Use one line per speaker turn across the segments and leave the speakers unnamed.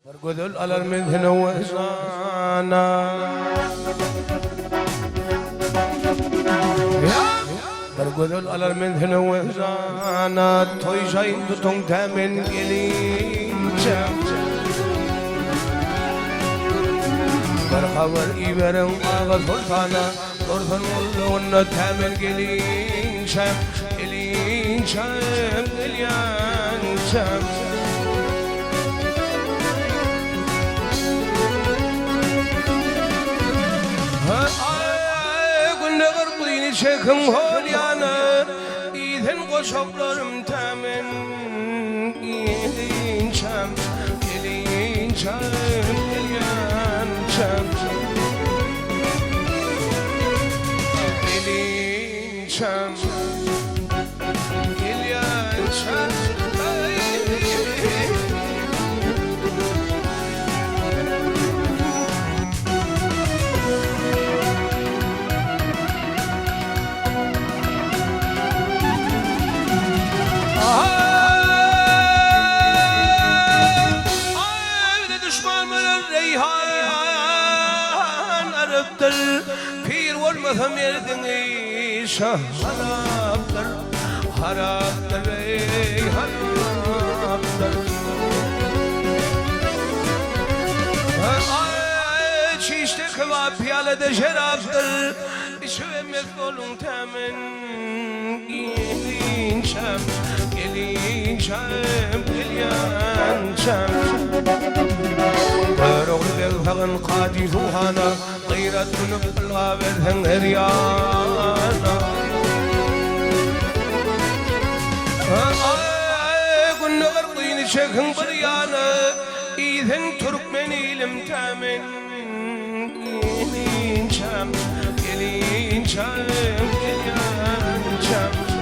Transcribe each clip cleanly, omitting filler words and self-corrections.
برقدل على المذهن وإسانا برقدل على المذهن وإسانا توي شاين تتون تامن قلين برخور إبرن آغا سلطانا دورفن واللون تامن قلين شام قلين شام قليان شام قلنا غربين شيخم هوليانا إذن قشبلرم تامن إلين شام إلين شام إليان شام إلين شام إليان شام البير والمثم يردني هرابتر هرابتر هرابتر شيشتك وابيالة ده شرابتر شوي مثلون تامن قلين شام قلين شام قليان شام رغم الفغن قادي ثوهانا غيرت من الغابر هنغريانا قلنا غرطين شيخن بريانا إذن تركمني لم تامن قلين شام قلين شام قليان شام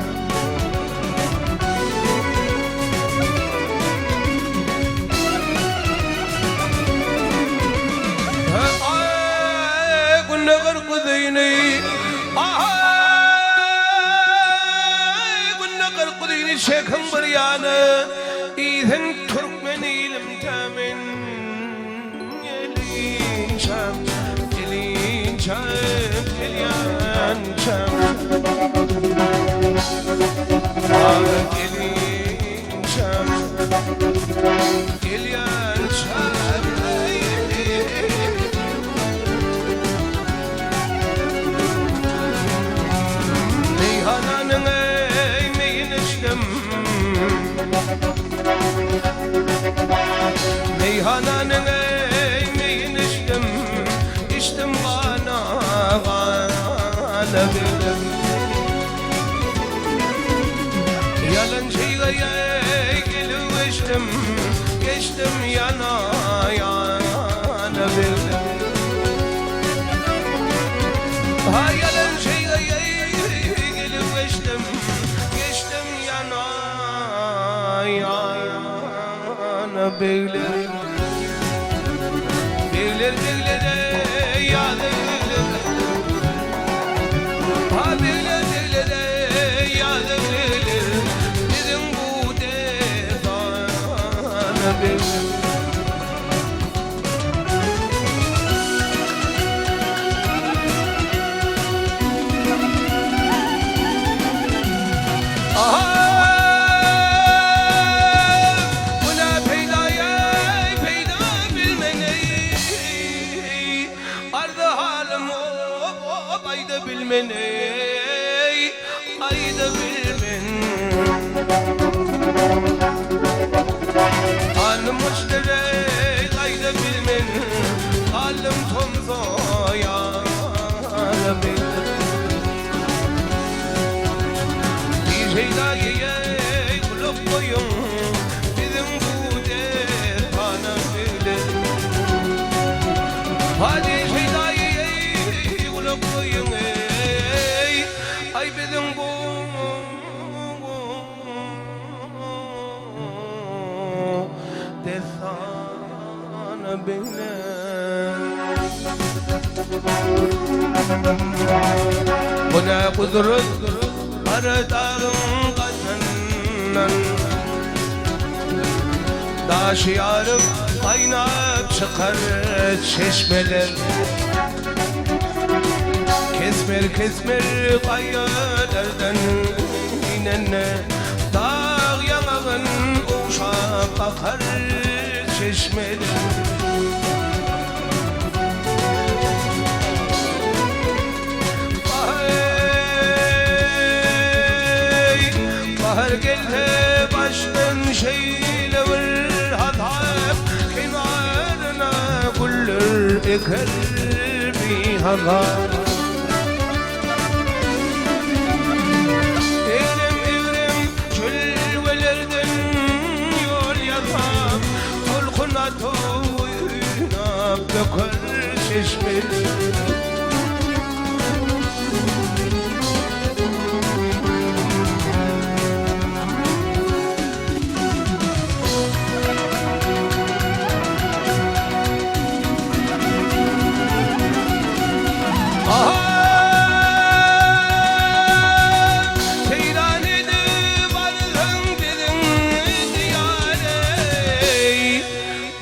غرق ذيني قلنا غرق ذيني شيخ بريانا إذن تركمني لم تامن يلين شام يلين شام يليان شام يلين شام يليان شام ميهانا نغي نشتم اشتم غانا غانا بلم يالن شي غي قلو اشتم اشتم يانا يانا بلم ها يالن شي غي قلو اشتم اشتم يانا يانا بلم بيغلر بيغلر يا بيغلر ها بيغلر بيغلر يا بيغلر بدن بوده فانا بيغلر ayda bilmen alım müştere ayda bilmen alım tomzo ya rabbi bir şey daha ye kulak koyun bizim bu de bana söyle hadi şey daha ye kulak koyun ay bizim bu desana bile buna kudret aradağım kaçanan daş yarım ayna çıkar çeşmeler. Kesmer kesmer kayalardan inenne, dağ yanağın uşak akar çeşmeler. Bahar geldi baştan şeyle vır hatap, kenarına güller eker bir hatap. Evrem evrem çölvelerden yol yapar, tolkuna toynap döker çeşmeler.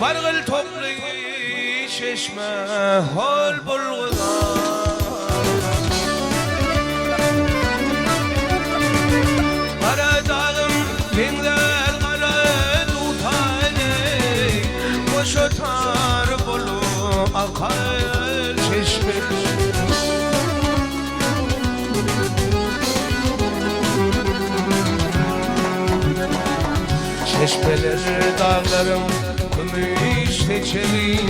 Bargıl toplayı çeşme hol bulguda, kara dağım benler kara tutane, boş öter bolu akar çeşme. Çeşmeler dağlarım gümüş teçeli,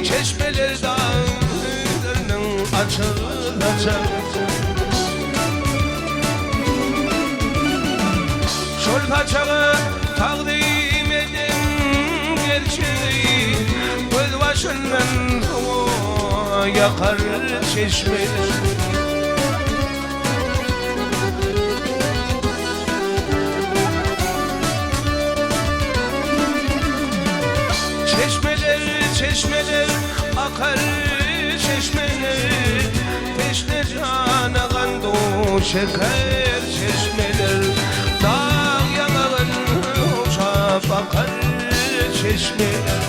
çeşmeler dağlarının açılacak. Şol paçağı takdim edin gerçeği, göz başından yakar çeşmeler. Çeşmeler akar çeşmeler, peşne cana kandu şeker çeşmeler. Dağ yanağın uçap akar çeşmeler.